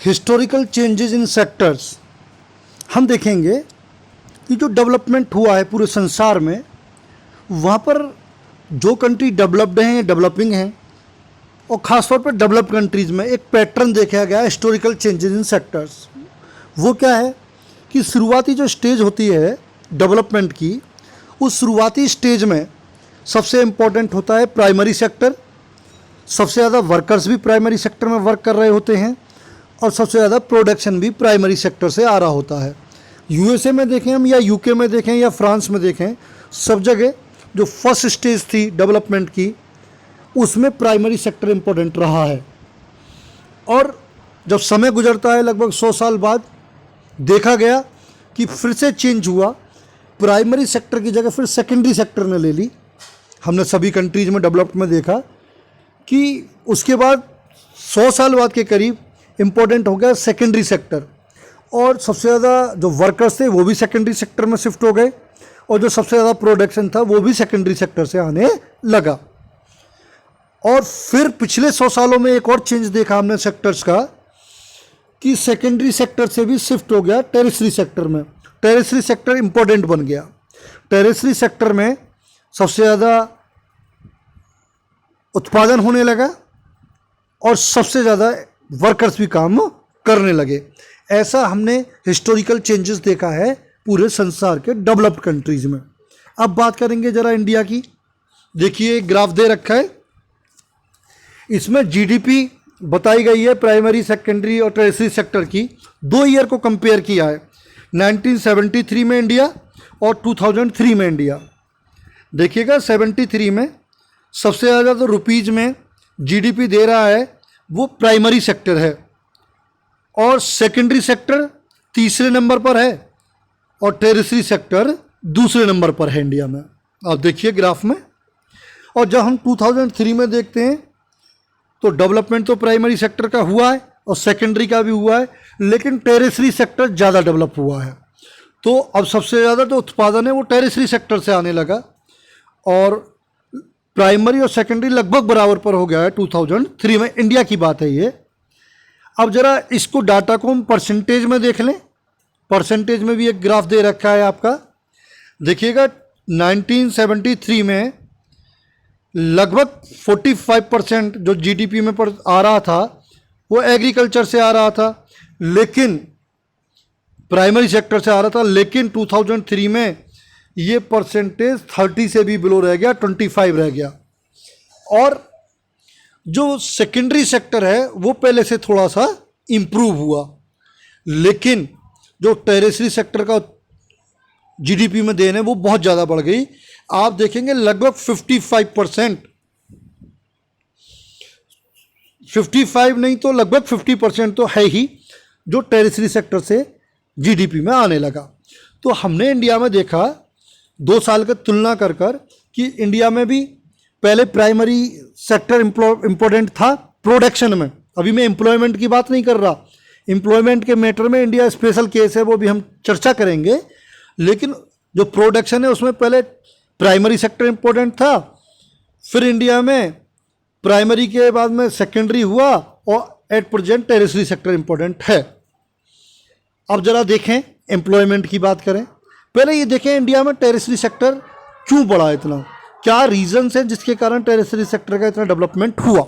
Historical changes in sectors, हम देखेंगे कि जो डेवलपमेंट हुआ है पूरे संसार में, वहाँ पर जो कंट्री डेवलप्ड हैं या डेवलपिंग हैं, और ख़ासतौर पर डेवलप्ड कंट्रीज़ में एक पैटर्न देखा गया है हिस्टोरिकल चेंजेस इन सेक्टर्स। वो क्या है कि शुरुआती जो स्टेज होती है डेवलपमेंट की, उस शुरुआती स्टेज में सबसे इम्पोर्टेंट होता है प्राइमरी सेक्टर। सबसे ज़्यादा वर्कर्स भी प्राइमरी सेक्टर में वर्क कर रहे होते हैं और सबसे ज़्यादा प्रोडक्शन भी प्राइमरी सेक्टर से आ रहा होता है। यूएसए में देखें हम, या यूके में देखें, या फ्रांस में देखें, सब जगह जो फर्स्ट स्टेज थी डेवलपमेंट की, उसमें प्राइमरी सेक्टर इम्पोर्टेंट रहा है। और जब समय गुजरता है लगभग 100 साल बाद, देखा गया कि फिर से चेंज हुआ, प्राइमरी सेक्टर की जगह फिर सेकेंडरी सेक्टर ने ले ली। हमने सभी कंट्रीज़ में डेवलप्ड में देखा कि उसके बाद 100 साल बाद के करीब इम्पोर्टेंट हो गया सेकेंडरी सेक्टर, और सबसे ज़्यादा जो वर्कर्स थे वो भी सेकेंडरी सेक्टर में शिफ्ट हो गए, और जो सबसे ज़्यादा प्रोडक्शन था वो भी सेकेंडरी सेक्टर से आने लगा। और फिर पिछले 100 सालों में एक और चेंज देखा हमने सेक्टर्स का, कि सेकेंडरी सेक्टर से भी शिफ्ट हो गया टेरिशरी सेक्टर में। टेरिशरी सेक्टर इम्पोर्टेंट बन गया। टेरिशरी सेक्टर में सबसे ज़्यादा उत्पादन होने लगा और सबसे ज़्यादा वर्कर्स भी काम करने लगे। ऐसा हमने हिस्टोरिकल चेंजेस देखा है पूरे संसार के डेवलप्ड कंट्रीज़ में। अब बात करेंगे ज़रा इंडिया की। देखिए ग्राफ दे रखा है, इसमें जीडीपी बताई गई है प्राइमरी, सेकेंडरी और टर्शियरी सेक्टर की। 2 ईयर को कंपेयर किया है, 1973 में इंडिया और 2003 में इंडिया। देखिएगा 73 में सबसे ज़्यादा तो रुपीज़ में जीडीपी दे रहा है वो प्राइमरी सेक्टर है, और सेकेंडरी सेक्टर तीसरे नंबर पर है, और टेरिशरी सेक्टर दूसरे नंबर पर है इंडिया में। आप देखिए ग्राफ में। और जब हम 2003 में देखते हैं तो डेवलपमेंट तो प्राइमरी सेक्टर का हुआ है और सेकेंडरी का भी हुआ है, लेकिन टेरिशरी सेक्टर ज़्यादा डेवलप हुआ है। तो अब सबसे ज़्यादा जो उत्पादन है वो टेरिशरी सेक्टर से आने लगा, और प्राइमरी और सेकेंडरी लगभग बराबर पर हो गया है 2003 में। इंडिया की बात है ये। अब ज़रा इसको डाटा को हम परसेंटेज में देख लें। परसेंटेज में भी एक ग्राफ दे रखा है आपका। देखिएगा 1973 में लगभग 45% जो जीडीपी में आ रहा था वो एग्रीकल्चर से आ रहा था, लेकिन प्राइमरी सेक्टर से आ रहा था। लेकिन 2003 में ये परसेंटेज 30 से भी बिलो रह गया, 25 रह गया। और जो सेकेंडरी सेक्टर है वो पहले से थोड़ा सा इम्प्रूव हुआ, लेकिन जो टेरिशरी सेक्टर का जीडीपी में देन है वो बहुत ज़्यादा बढ़ गई। आप देखेंगे लगभग 55 नहीं तो लगभग 50% तो है ही जो टेरिशरी सेक्टर से जीडीपी में आने लगा। तो हमने इंडिया में देखा 2 साल का तुलना कर कि इंडिया में भी पहले प्राइमरी सेक्टर इम्पोर्टेंट था प्रोडक्शन में। अभी मैं एम्प्लॉयमेंट की बात नहीं कर रहा, एम्प्लॉयमेंट के मैटर में इंडिया स्पेशल केस है, वो भी हम चर्चा करेंगे। लेकिन जो प्रोडक्शन है उसमें पहले प्राइमरी सेक्टर इम्पोर्टेंट था, फिर इंडिया में प्राइमरी के बाद में सेकेंडरी हुआ, और at present tertiary sector important है। अब ज़रा देखें एम्प्लॉयमेंट की बात करें। पहले ये देखें इंडिया में टेरिशरी सेक्टर क्यों बढ़ा इतना, क्या रीजंस हैं जिसके कारण टेरिशरी सेक्टर का इतना डेवलपमेंट हुआ।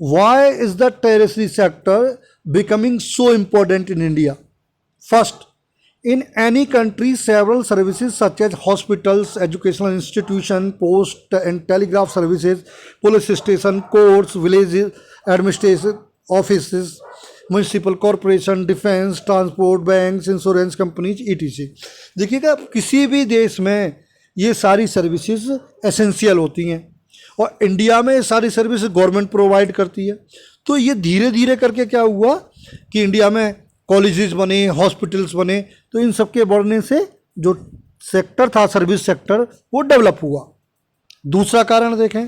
Why is the tertiary sector becoming so important in India? First, in any country, several services such as hospitals, educational institution, post and telegraph services, police station, courts, villages, administration offices, municipal corporation, defense, transport, banks, insurance companies, etc. देखिएगा किसी भी देश में ये सारी services essential होती हैं, और इंडिया में ये सारी सर्विसेज गवर्नमेंट प्रोवाइड करती है। तो ये धीरे धीरे करके क्या हुआ कि इंडिया में कॉलेजेस बने, हॉस्पिटल्स बने, तो इन सब के बढ़ने से जो सेक्टर था सर्विस सेक्टर वो डेवलप हुआ। दूसरा कारण देखें,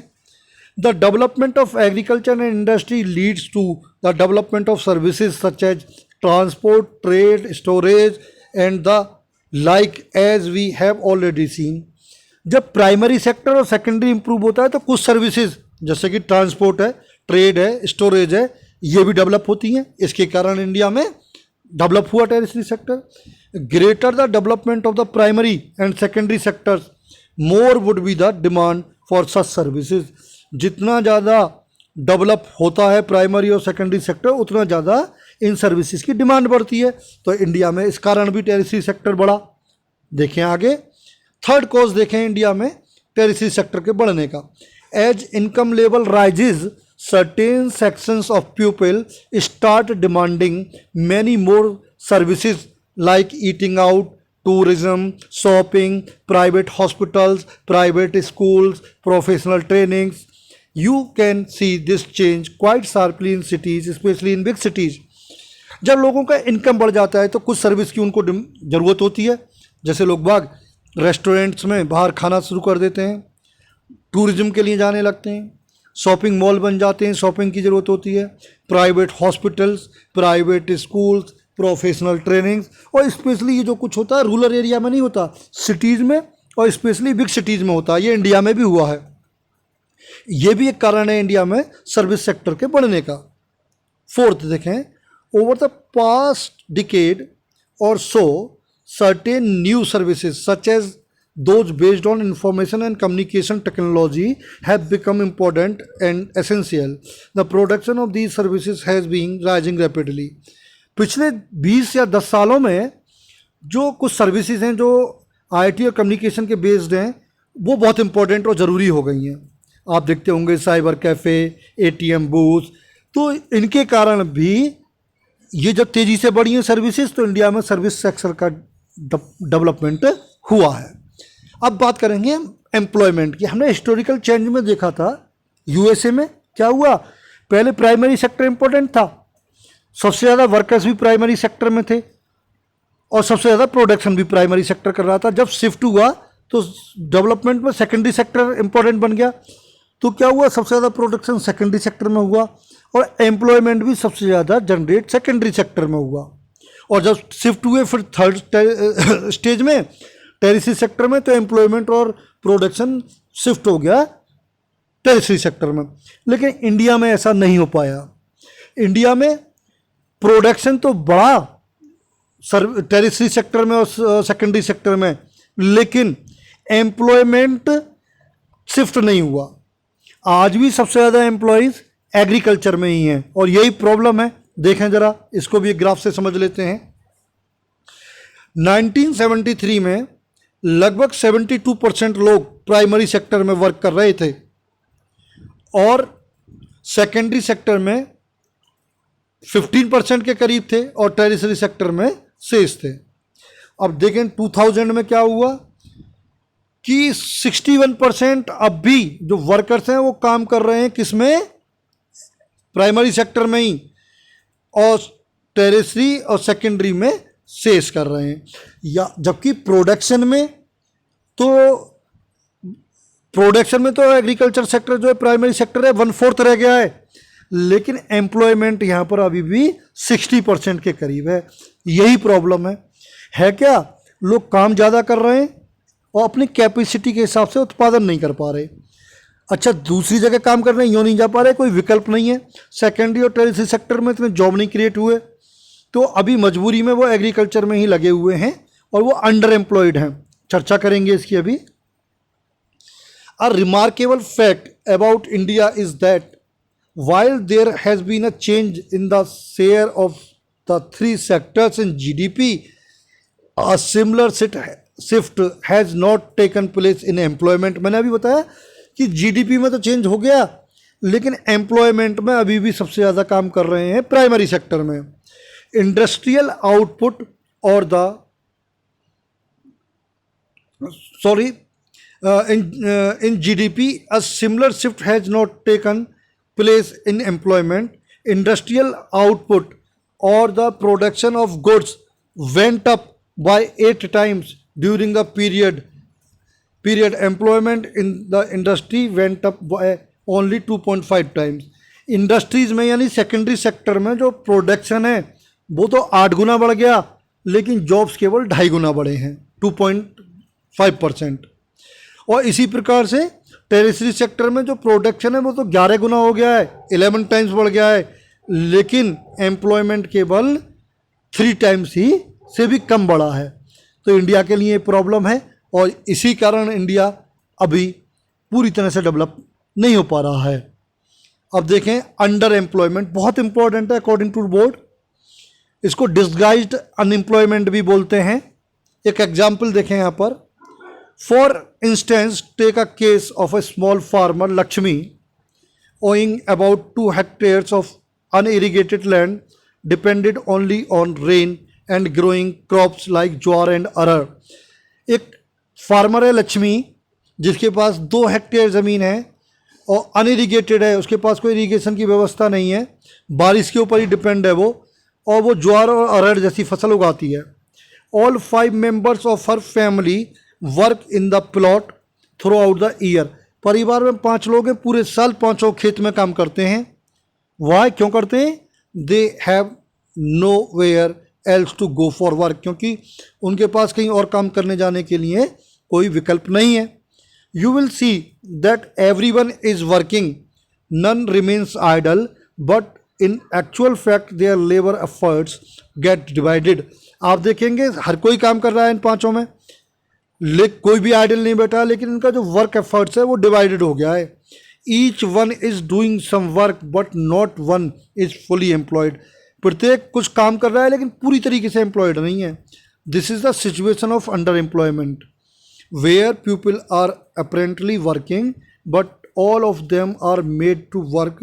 the development of agriculture and industry leads to the development of services such as transport, trade, storage and the like, as we have already seen. जब प्राइमरी सेक्टर और secondary improve होता है तो कुछ सर्विसेज जैसे कि ट्रांसपोर्ट है, trade है, स्टोरेज है, ये भी डेवलप होती हैं। इसके कारण इंडिया में डेवलप हुआ territory sector. Greater the development of the primary and secondary sectors more would be the demand for such services. जितना ज़्यादा डेवलप होता है प्राइमरी और सेकेंडरी सेक्टर, उतना ज़्यादा इन सर्विसेज की डिमांड बढ़ती है। तो इंडिया में इस कारण भी टेरिटरी सेक्टर बढ़ा। देखें आगे, थर्ड कॉज देखें इंडिया में टेरिटरी सेक्टर के बढ़ने का। As income level rises, certain sections of people start demanding many more services like eating out, tourism, shopping, private hospitals, private schools, professional trainings. You can see this change quite sharply in cities, especially in big cities. जब लोगों का income बढ़ जाता है तो कुछ service की उनको ज़रूरत होती है। जैसे लोग बाग रेस्टोरेंट्स में बाहर खाना शुरू कर देते हैं, टूरिज्म के लिए जाने लगते हैं, शॉपिंग मॉल बन जाते हैं, शॉपिंग की ज़रूरत होती है, private hospitals, private schools, professional trainings. और स्पेशली ये जो कुछ होता है रूरल एरिया में नहीं होता, सिटीज़ में और स्पेशली बिग सिटीज़ में होता है। ये इंडिया में भी हुआ है। ये भी एक कारण है इंडिया में सर्विस सेक्टर के बढ़ने का। फोर्थ देखें, over the past decade or so certain new services such as those based on information and communication technology have become important and essential. The production of these services has been rising rapidly. पिछले 20 या 10 सालों में जो कुछ services हैं जो IT और communication के बेस्ड हैं, वो बहुत इंपॉर्टेंट और ज़रूरी हो गई हैं। आप देखते होंगे साइबर कैफ़े, एटीएम बूथ, तो इनके कारण भी ये जब तेज़ी से बढ़ी हैं सर्विसेज, तो इंडिया में सर्विस सेक्टर का डेवलपमेंट हुआ है। अब बात करेंगे एम्प्लॉयमेंट की। हमने हिस्टोरिकल चेंज में देखा था यूएसए में क्या हुआ। पहले प्राइमरी सेक्टर इंपॉर्टेंट था, सबसे ज़्यादा वर्कर्स भी प्राइमरी सेक्टर में थे और सबसे ज़्यादा प्रोडक्शन भी प्राइमरी सेक्टर कर रहा था। जब शिफ्ट हुआ तो डेवलपमेंट में सेकेंडरी सेक्टर इंपॉर्टेंट बन गया। तो क्या हुआ, सबसे ज़्यादा प्रोडक्शन सेकेंडरी सेक्टर में हुआ और एम्प्लॉयमेंट भी सबसे ज़्यादा जनरेट सेकेंडरी सेक्टर में हुआ। और जब शिफ्ट हुए फिर थर्ड स्टेज में टेरिटरी सेक्टर में, तो एम्प्लॉयमेंट और प्रोडक्शन शिफ्ट हो गया टेरिटरी सेक्टर में। लेकिन इंडिया में ऐसा नहीं हो पाया। इंडिया में प्रोडक्शन तो बढ़ा टेरिटरी सेक्टर में और सेकेंडरी सेक्टर में, लेकिन एम्प्लॉयमेंट शिफ्ट नहीं हुआ। आज भी सबसे ज़्यादा एम्प्लॉयज़ एग्रीकल्चर में ही हैं और यही प्रॉब्लम है। देखें ज़रा, इसको भी एक ग्राफ से समझ लेते हैं। 1973 में लगभग 72% लोग प्राइमरी सेक्टर में वर्क कर रहे थे और सेकेंडरी सेक्टर में 15% के करीब थे और टेरिटरी सेक्टर में शेष थे। अब देखें 2000 में क्या हुआ कि 61% अब भी जो वर्कर्स हैं वो काम कर रहे हैं किसमें, प्राइमरी सेक्टर में ही, और टेरिटरी और सेकेंडरी में शेष कर रहे हैं। या जबकि प्रोडक्शन में तो एग्रीकल्चर सेक्टर जो है प्राइमरी सेक्टर है 1/4 रह गया है, लेकिन एम्प्लॉयमेंट यहाँ पर अभी भी 60% के करीब है। यही प्रॉब्लम है क्या, लोग काम ज़्यादा कर रहे हैं और अपनी कैपेसिटी के हिसाब से उत्पादन नहीं कर पा रहे। अच्छा, दूसरी जगह काम कर रहे हैं, यूँ नहीं जा पा रहे, कोई विकल्प नहीं है। सेकेंडरी और टेरिटरी सेक्टर में इतने जॉब नहीं क्रिएट हुए, तो अभी मजबूरी में वो एग्रीकल्चर में ही लगे हुए हैं और वो अंडर एम्प्लॉयड हैं। चर्चा करेंगे इसकी अभी। A remarkable fact about India is that while there has been a change in the share of the three sectors in GDP, a similar shift has not taken place in employment. मैंने अभी बताया कि GDP में तो change हो गया, लेकिन employment में अभी भी सबसे ज़्यादा काम कर रहे हैं प्राइमरी सेक्टर में। इंडस्ट्रियल आउटपुट और in GDP, a similar shift has not taken place in employment. Industrial output or the production of goods went up by 8 times during the period. Employment in the industry went up by only 2.5 times. Industries में यानी secondary sector में जो production है वो तो 8 गुना बढ़ गया, लेकिन जॉब्स केवल 2.5 गुना बढ़े हैं, 2.5%। और इसी प्रकार से टेरिटरी सेक्टर में जो प्रोडक्शन है वो तो 11 गुना हो गया है, 11 टाइम्स बढ़ गया है, लेकिन एम्प्लॉयमेंट केवल 3 टाइम्स ही से भी कम बढ़ा है। तो इंडिया के लिए प्रॉब्लम है और इसी कारण इंडिया अभी पूरी तरह से डेवलप नहीं हो पा रहा है। अब देखें अंडर एम्प्लॉयमेंट, बहुत इंपॉर्टेंट है अकॉर्डिंग टू बोर्ड। इसको डिस्गाइज्ड अनएम्प्लॉयमेंट भी बोलते हैं। एक एग्जाम्पल देखें यहाँ पर। For instance take a case of a small farmer Lakshmi owing about 2 hectares of unirrigated land depended only on rain and growing crops like jowar and अरहर। एक farmer है लक्ष्मी जिसके पास 2 हेक्टेयर ज़मीन है और अनइरिगेटेड है, उसके पास कोई इरीगेशन की व्यवस्था नहीं है, बारिश के ऊपर ही डिपेंड है वो, और वो ज्वार और अरहर जैसी फसल उगाती है। All 5 members of her family work in the plot through out the year. परिवार में 5 लोग हैं, पूरे साल 5 खेत में काम करते हैं। वाई, क्यों करते हैं? They have nowhere else to go for work, क्योंकि उनके पास कहीं और काम करने जाने के लिए कोई विकल्प नहीं है। You will see that everyone is working, none remains idle, but in actual fact their labour efforts get divided. आप देखेंगे हर कोई काम कर रहा है इन 5 में, कोई भी आइडल नहीं बैठा, लेकिन इनका जो वर्क एफर्ट्स है वो डिवाइडेड हो गया है। Each one is doing some work but not one is fully employed. प्रत्येक कुछ काम कर रहा है लेकिन पूरी तरीके से एम्प्लॉयड नहीं है। This is the situation of under employment where people are apparently working but all of them are made to work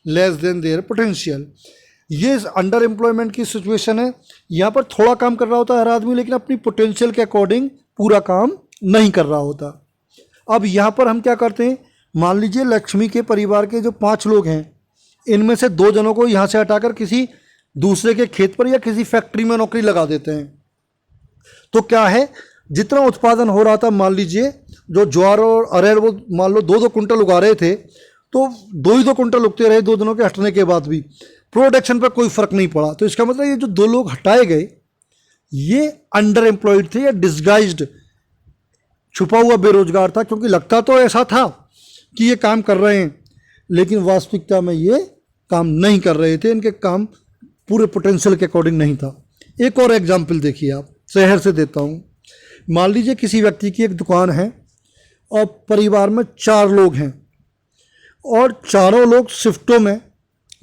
less than their potential. ये अंडर एम्प्लॉयमेंट की सिचुएशन है। यहाँ पर थोड़ा काम कर रहा होता है हर आदमी, लेकिन अपनी पोटेंशियल के अकॉर्डिंग पूरा काम नहीं कर रहा होता। अब यहाँ पर हम क्या करते हैं, मान लीजिए लक्ष्मी के परिवार के जो 5 लोग हैं, इनमें से 2 जनों को यहाँ से हटाकर किसी दूसरे के खेत पर या किसी फैक्ट्री में नौकरी लगा देते हैं। तो क्या है, जितना उत्पादन हो रहा था, मान लीजिए जो ज्वार और अरहर वो मान लो 2-2 कुंटल उगा रहे थे, तो 2 ही 2 कुंटल उगते रहे 2 दिनों के हटने के बाद भी, प्रोडक्शन पर कोई फर्क नहीं पड़ा। तो इसका मतलब ये जो 2 लोग हटाए गए ये अंडर एम्प्लॉयड थे या डिस्गाइज्ड छुपा हुआ बेरोजगार था, क्योंकि लगता तो ऐसा था कि ये काम कर रहे हैं लेकिन वास्तविकता में ये काम नहीं कर रहे थे, इनके काम पूरे पोटेंशियल के अकॉर्डिंग नहीं था। एक और एग्जाम्पल देखिए, आप शहर से देता हूँ। मान लीजिए किसी व्यक्ति की एक दुकान है और परिवार में 4 लोग हैं और चारों लोग शिफ्टों में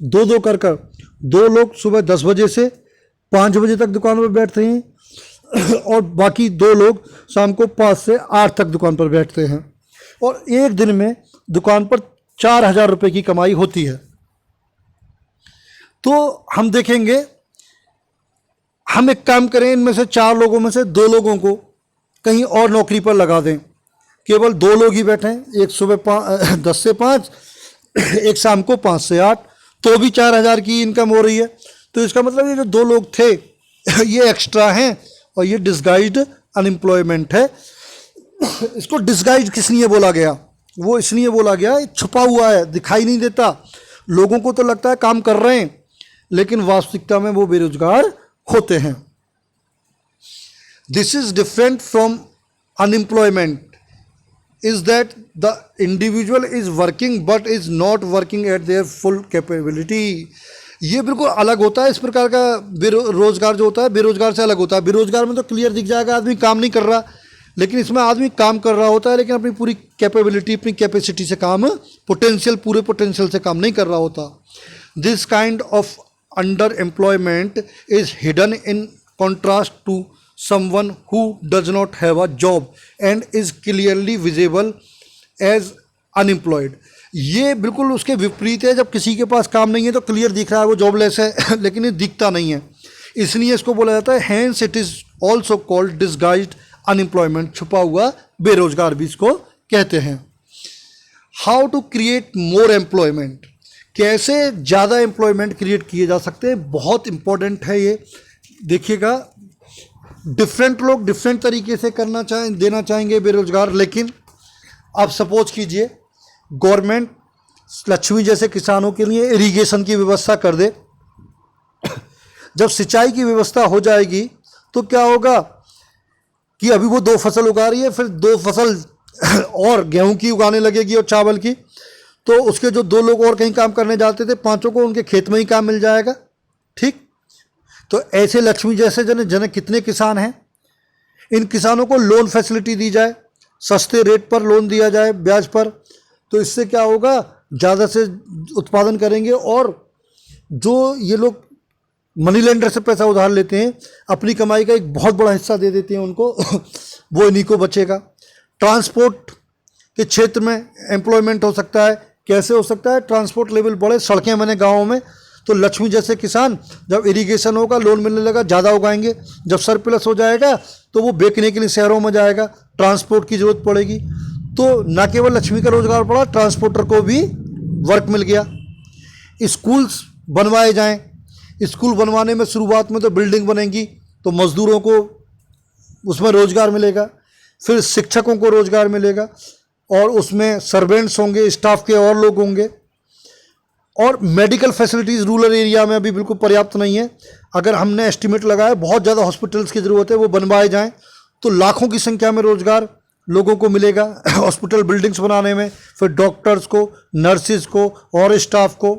2-2 कर 2 लोग सुबह 10 बजे से 5 बजे तक दुकान पर बैठते हैं और बाकी 2 लोग शाम को 5 से 8 तक दुकान पर बैठते हैं, और एक दिन में दुकान पर 4,000 रुपये की कमाई होती है। तो हम देखेंगे, हम एक काम करें, इनमें से 4 लोगों में से 2 लोगों को कहीं और नौकरी पर लगा दें, केवल 2 लोग ही बैठें, एक सुबह 10 से 5, एक शाम को 5 से 8, तो भी 4,000 की इनकम हो रही है। तो इसका मतलब ये जो 2 लोग थे ये एक्स्ट्रा हैं और ये डिस्गाइज्ड अनएम्प्लॉयमेंट है। इसको डिस्गाइज्ड किस लिए बोला गया? वो इसलिए बोला गया, छुपा हुआ है, दिखाई नहीं देता, लोगों को तो लगता है काम कर रहे हैं लेकिन वास्तविकता में वो बेरोजगार होते हैं। This is different from unemployment is that the individual is working but is not working at there full capability. ये बिल्कुल अलग होता है। इस प्रकार का रोजगार जो होता है बेरोजगार से अलग होता है। बेरोजगार में तो क्लियर दिख जाएगा आदमी काम नहीं कर रहा, लेकिन इसमें आदमी काम कर रहा होता है लेकिन अपनी पूरी कैपेबिलिटी, अपनी कैपेसिटी से काम, पोटेंशियल, पूरे पोटेंशियल से काम नहीं कर रहा होता। This kind of under employment is hidden in contrast to someone who does not have a job and is clearly visible as unemployed। ये बिल्कुल उसके विपरीत है। जब किसी के पास काम नहीं है तो क्लियर दिख रहा है वो जॉबलेस है लेकिन ये दिखता नहीं है, इसलिए इसको बोला जाता है hence it is also called disguised unemployment. छुपा हुआ बेरोजगार भी इसको कहते हैं। How to create more employment, कैसे ज़्यादा एम्प्लॉयमेंट क्रिएट किए जा सकते हैं, बहुत इंपॉर्टेंट है ये। देखिएगा, डिफरेंट लोग डिफरेंट तरीके से देना चाहेंगे बेरोजगार, लेकिन आप सपोज कीजिए गवर्नमेंट लक्ष्मी जैसे किसानों के लिए इरिगेशन की व्यवस्था कर दे। जब सिंचाई की व्यवस्था हो जाएगी तो क्या होगा कि अभी वो 2 फसल उगा रही है, फिर 2 फसल और गेहूं की उगाने लगेगी और चावल की, तो उसके जो 2 लोग और कहीं काम करने जाते थे, 5 को उनके खेत में ही काम मिल जाएगा। ठीक, तो ऐसे लक्ष्मी जैसे जन कितने किसान हैं, इन किसानों को लोन फैसिलिटी दी जाए, सस्ते रेट पर लोन दिया जाए ब्याज पर, तो इससे क्या होगा, ज़्यादा से उत्पादन करेंगे। और जो ये लोग मनी लेंडर से पैसा उधार लेते हैं, अपनी कमाई का एक बहुत बड़ा हिस्सा दे देते हैं उनको वो इन्हीं को बचेगा। ट्रांसपोर्ट के क्षेत्र में एम्प्लॉयमेंट हो सकता है। कैसे हो सकता है, ट्रांसपोर्ट लेवल बढ़े, सड़कें बने गाँवों में, तो लक्ष्मी जैसे किसान जब इरिगेशन होगा, लोन मिलने लगा, ज़्यादा उगाएंगे। जब सरप्लस हो जाएगा तो वो बेचने के लिए शहरों में जाएगा, ट्रांसपोर्ट की ज़रूरत पड़ेगी। तो न केवल लक्ष्मी का रोजगार बढ़ा, ट्रांसपोर्टर को भी वर्क मिल गया। स्कूल्स बनवाए जाएं, स्कूल बनवाने में शुरुआत में तो बिल्डिंग बनेंगी, तो मज़दूरों को उसमें रोज़गार मिलेगा, फिर शिक्षकों को रोज़गार मिलेगा, और उसमें सर्वेंट्स होंगे, स्टाफ के और लोग होंगे। और मेडिकल फैसिलिटीज़ रूरल एरिया में अभी बिल्कुल पर्याप्त नहीं है। अगर हमने एस्टिमेट लगाया बहुत ज़्यादा हॉस्पिटल्स की ज़रूरत है, वो बनवाए जाएं तो लाखों की संख्या में रोज़गार लोगों को मिलेगा हॉस्पिटल बिल्डिंग्स बनाने में, फिर डॉक्टर्स को, नर्सिस को और स्टाफ को।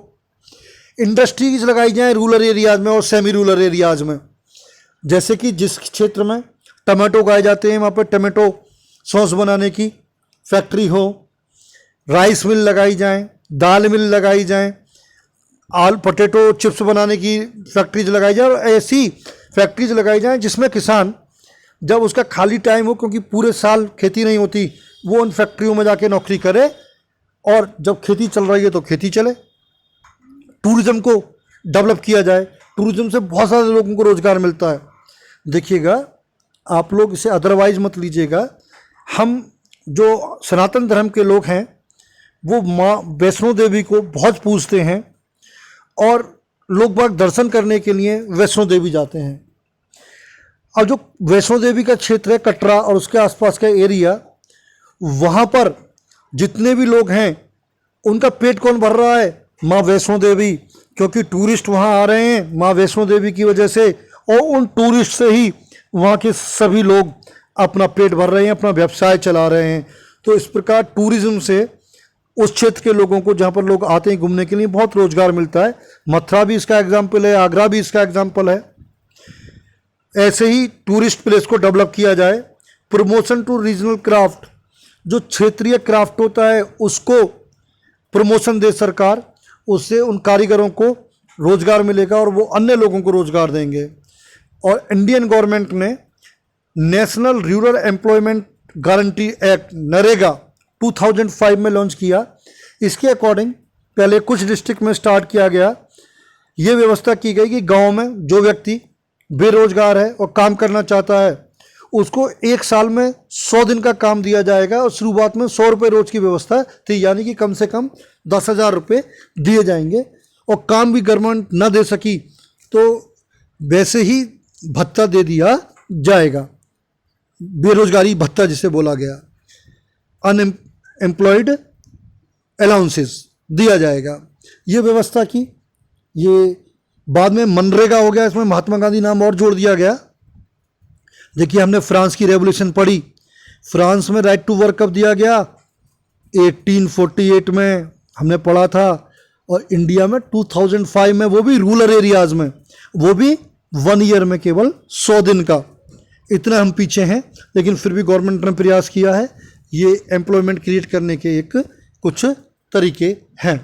इंडस्ट्रीज़ लगाई जाएं रूरल एरियाज़ में और सेमी रूरल एरियाज़ में, जैसे कि जिस क्षेत्र में टमाटो उगाए जाते हैं वहाँ पर टमाटो सॉस बनाने की फैक्ट्री हो, राइस मिल लगाई जाएं, दाल मिल लगाई जाएं, आलू पोटैटो चिप्स बनाने की फैक्ट्रीज लगाई जाए, और ऐसी फैक्ट्रीज लगाई जाएं जिसमें किसान जब उसका खाली टाइम हो, क्योंकि पूरे साल खेती नहीं होती, वो उन फैक्ट्रियों में जाके नौकरी करे, और जब खेती चल रही है तो खेती चले। टूरिज़्म को डेवलप किया जाए, टूरिज़्म से बहुत सारे लोगों को रोज़गार मिलता है। देखिएगा, आप लोग इसे अदरवाइज मत लीजिएगा। हम जो सनातन धर्म के लोग हैं वो माँ वैष्णो देवी को बहुत पूजते हैं, और लोग बाग दर्शन करने के लिए वैष्णो देवी जाते हैं। और जो वैष्णो देवी का क्षेत्र है कटरा और उसके आसपास का एरिया, वहाँ पर जितने भी लोग हैं उनका पेट कौन भर रहा है, माँ वैष्णो देवी, क्योंकि टूरिस्ट वहाँ आ रहे हैं माँ वैष्णो देवी की वजह से, और उन टूरिस्ट से ही वहाँ के सभी लोग अपना पेट भर रहे हैं, अपना व्यवसाय चला रहे हैं। तो इस प्रकार टूरिज़्म से उस क्षेत्र के लोगों को, जहाँ पर लोग आते हैं घूमने के लिए, बहुत रोज़गार मिलता है। मथुरा भी इसका एग्जाम्पल है, आगरा भी इसका एग्जाम्पल है। ऐसे ही टूरिस्ट प्लेस को डेवलप किया जाए। प्रमोशन टू रीजनल क्राफ्ट, जो क्षेत्रीय क्राफ्ट होता है उसको प्रमोशन दे सरकार, उससे उन कारीगरों को रोज़गार मिलेगा और वो अन्य लोगों को रोज़गार देंगे। और इंडियन गवर्नमेंट ने national rural employment guarantee act NREGA 2005 में लॉन्च किया। इसके अकॉर्डिंग पहले कुछ डिस्ट्रिक्ट में स्टार्ट किया गया। ये व्यवस्था की गई कि गांव में जो व्यक्ति बेरोजगार है और काम करना चाहता है उसको 1 साल में 100 दिन का काम दिया जाएगा, और शुरुआत में 100 रुपये रोज की व्यवस्था थी, यानी कि कम से कम 10,000 रुपये दिए जाएंगे। और काम भी गवर्नमेंट न दे सकी तो वैसे ही भत्ता दे दिया जाएगा, बेरोजगारी भत्ता जिसे बोला गया, अनएम्प्लॉयड अलाउंसेस दिया जाएगा। ये व्यवस्था की। ये बाद में मनरेगा हो गया, इसमें महात्मा गांधी नाम और जोड़ दिया गया। देखिए, हमने फ्रांस की रेवोल्यूशन पढ़ी, फ्रांस में राइट टू वर्क कब दिया गया, 1848 में हमने पढ़ा था, और इंडिया में 2005 में, वो भी रूरल एरियाज़ में, वो भी 1 ईयर में केवल 100 दिन का। इतना हम पीछे हैं, लेकिन फिर भी गवर्नमेंट ने प्रयास किया है। ये एम्प्लॉयमेंट क्रिएट करने के एक कुछ तरीके हैं।